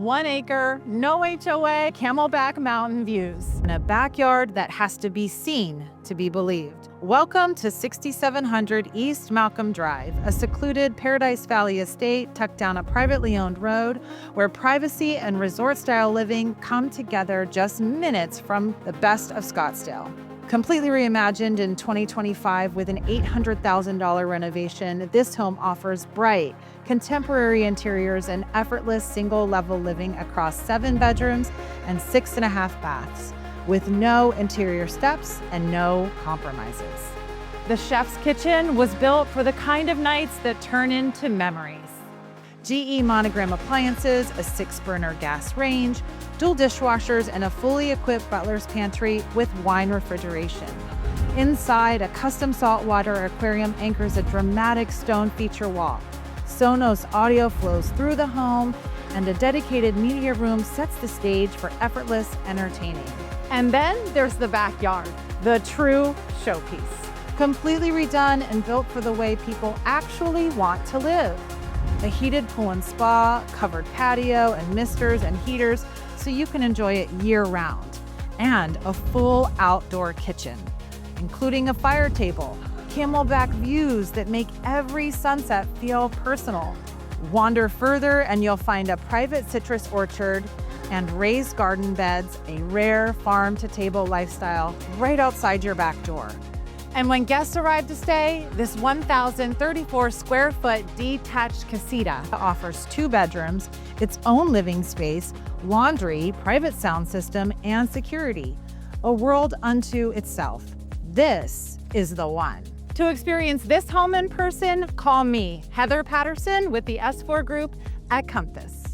1 acre, no HOA, Camelback Mountain views, and a backyard that has to be seen to be believed. Welcome to 6700 East Malcomb Drive, a secluded Paradise Valley estate tucked down a privately owned road where privacy and resort-style living come together just minutes from the best of Scottsdale. Completely reimagined in 2025 with an $800,000 renovation, this home offers bright, contemporary interiors and effortless single-level living across 7 bedrooms and 6.5 baths, with no interior steps and no compromises. The chef's kitchen was built for the kind of nights that turn into memories. GE Monogram appliances, a 6-burner gas range, dual dishwashers, and a fully equipped butler's pantry with wine refrigeration. Inside, a custom saltwater aquarium anchors a dramatic stone feature wall. Sonos audio flows through the home, and a dedicated media room sets the stage for effortless entertaining. And then there's the backyard, the true showpiece. Completely redone and built for the way people actually want to live. A heated pool and spa, covered patio and misters and heaters so you can enjoy it year-round. And a full outdoor kitchen, including a fire table, Camelback views that make every sunset feel personal. Wander further and you'll find a private citrus orchard and raised garden beds, a rare farm-to-table lifestyle right outside your back door. And when guests arrive to stay, this 1,034 square foot detached casita offers 2 bedrooms, its own living space, laundry, private sound system, and security. A world unto itself. This is the one. To experience this home in person, call me, Heather Patterson with the S4 Group at Compass.